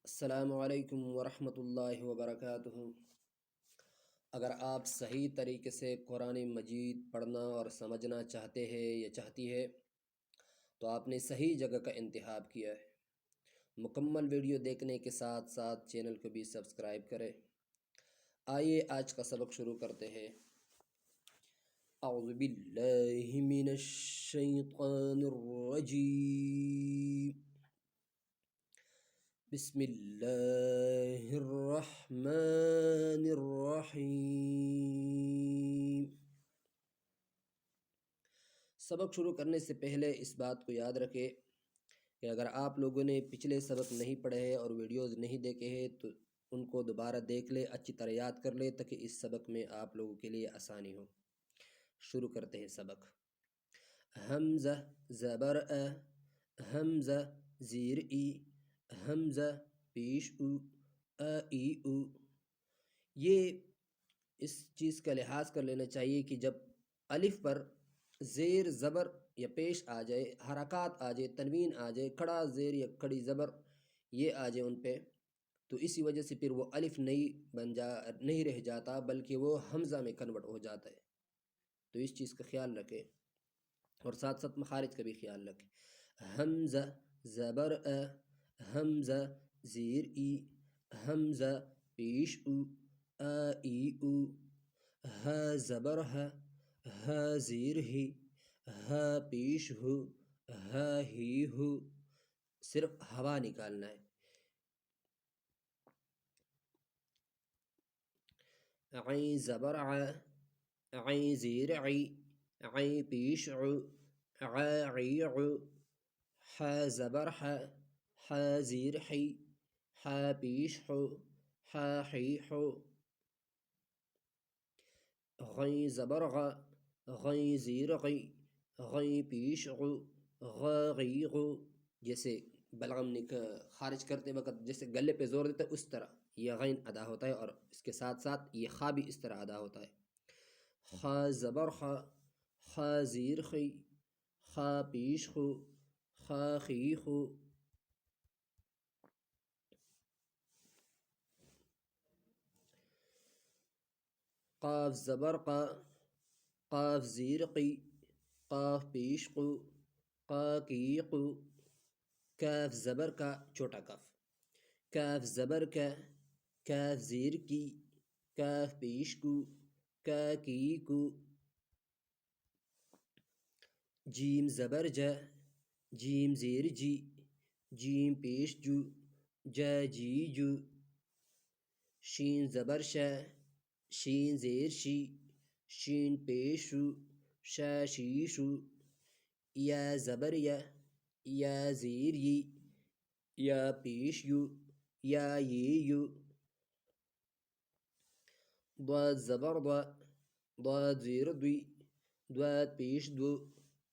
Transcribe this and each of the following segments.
السلام علیکم ورحمۃ اللہ وبرکاتہ۔ اگر آپ صحیح طریقے سے قرآن مجید پڑھنا اور سمجھنا چاہتے ہیں یا چاہتی ہے تو آپ نے صحیح جگہ کا انتخاب کیا ہے۔ مکمل ویڈیو دیکھنے کے ساتھ ساتھ چینل کو بھی سبسکرائب کریں۔ آئیے آج کا سبق شروع کرتے ہیں۔ اعوذ باللہ من الشیطان الرجیم، بسم اللہ الرحمن الرحیم۔ سبق شروع کرنے سے پہلے اس بات کو یاد رکھیں کہ اگر آپ لوگوں نے پچھلے سبق نہیں پڑھے ہیں اور ویڈیوز نہیں دیکھے ہیں تو ان کو دوبارہ دیکھ لے، اچھی طرح یاد کر لے تاکہ اس سبق میں آپ لوگوں کے لیے آسانی ہو۔ شروع کرتے ہیں سبق۔ حمزہ زبر ا، حمزہ زیر ای، حمزہ پیش او، ای او۔ یہ اس چیز کا لحاظ کر لینا چاہیے کہ جب الف پر زیر زبر یا پیش آ جائے، حرکات آ جائے، تنوین آ جائے، کھڑا زیر یا کھڑی زبر یہ آ جائے ان پہ، تو اسی وجہ سے پھر وہ الف نہیں رہ جاتا بلکہ وہ حمزہ میں کنورٹ ہو جاتا ہے۔ تو اس چیز کا خیال رکھیں اور ساتھ ساتھ مخارج کا بھی خیال رکھیں۔ حمزہ زبر ا، حمزہ زیر ای، حمزہ پیش او، ای او۔ ہا زبر ہ، ہا زیر ہی، ہا پیش ہو، ہا ہی ہو۔ صرف ہوا نکالنا ہے۔ عین زبر ع، عین زیر عی، عین پیش عو، عی عو۔ حا زبر ح، حا زیر حی، حا پیش حو، حا حی حو۔ غین زبر غ، غین زیر غی، غین پیش غو، غا غی غو۔ جیسے بلغم خارج کرتے وقت جیسے گلے پہ زور دیتا ہے اس طرح یہ غین ادا ہوتا ہے، اور اس کے ساتھ ساتھ یہ خا بھی اس طرح ادا ہوتا ہے۔ خا زبر خا، خا زیر خی، خا پیش خو، خا خی خو۔ قاف زبر قا، قاف زیر قی، قاف پیش قو، قا کی قو۔ کاف زبر کا چھوٹا کاف، کاف زبر کا، کاف زیر کی، کاف پیش کو، کا کی کو۔ جیم زبر جا، جیم زیر جی، جیم پیش جو، جا جی جو۔ شین زبر شا، شین زیر شی، شین پیش شو، شا شی شو۔ یا زبر یا، یا زیر یی، یا پیش یو، یا یی یو۔ ضاد زبر ضا، ضاد زیر دوی، ضاد پیش دو،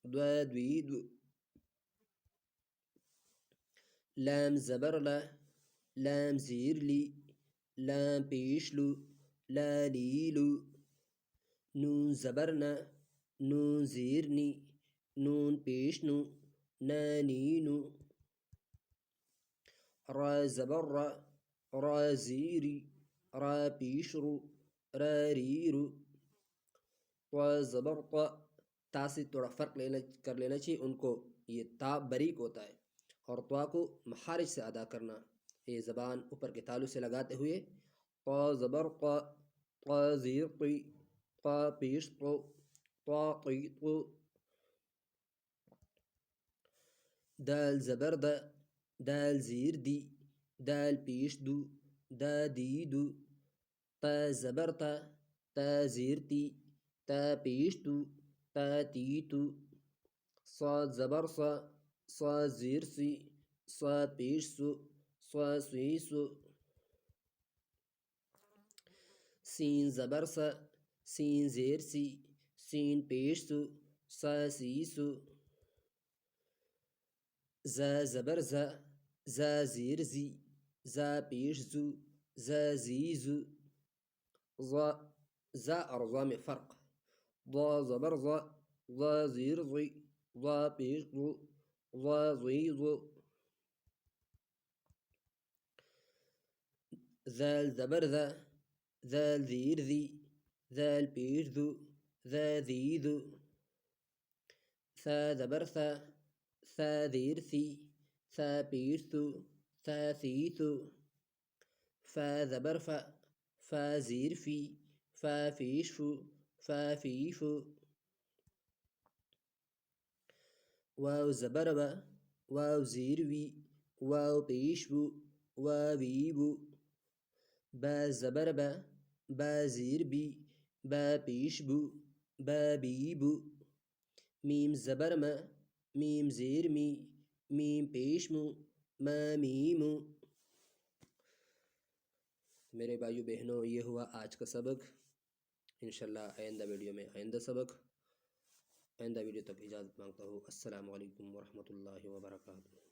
ضاد وی دو۔ لام زبر لا، لام زیر لی، لام پیش لو، لا لی لو۔ نون زبر نا، نون زیر نی، نون پیش نو، نا نی نو۔ را زبر را، را زیری، را پیش رو، را ری رو۔ طا زبر طا، تا سے تھوڑا فرق کر لینا چاہیے ان کو، یہ تا باریک ہوتا ہے اور طا کو مخارج سے ادا کرنا، یہ زبان اوپر کے تالو سے لگاتے ہوئے۔ طا زبر طا، طا زیر طی، طا پیش طو، طا طی طو۔ دال زبر دا، دال زیر دی، دال پیش دو، دا دی دو۔ تا زبر تا، تا زیر تی، تا پیش تو، تا تی تو۔ صاد زبر صا، صا زیر سی، صا پیش سو، صا سی سو۔ سین زبر سا، سین زیر سی، سین پیش سو، سا سی سو۔ زا زبر زا، زا زیر زی، زا پیش زو، زا زی زو۔ زا اور ضا میں فرق۔ ضا زبر ضا، ضا زیر ضی، ضا پیش ضو، ضا ضی ضو۔ ذال زبر ذا، ذال زیر ذی، ذال پیش ذو، ذا ذی ذو، ثا زبر ثا، ثا زیر ثی، ثا پیش ثو، ثا ثی ثو، فا زبر فا، فا زیر فی، فا فیش فو، فا فی فو، واو زبر با، واو زیر وی، واو پیش بو، وا وی بو، با زبر با، با زیر بی، با پیش بو، با بی بو، میم زبر ما، میم زیر می، میم پیش مو، ما میمو۔ میرے بھائیو بہنوں، یہ ہوا آج کا سبق۔ انشاءاللہ آئندہ ویڈیو میں آئندہ سبق۔ آئندہ ویڈیو تک اجازت مانگتا ہوں۔ السلام علیکم ورحمۃ اللہ وبرکاتہ۔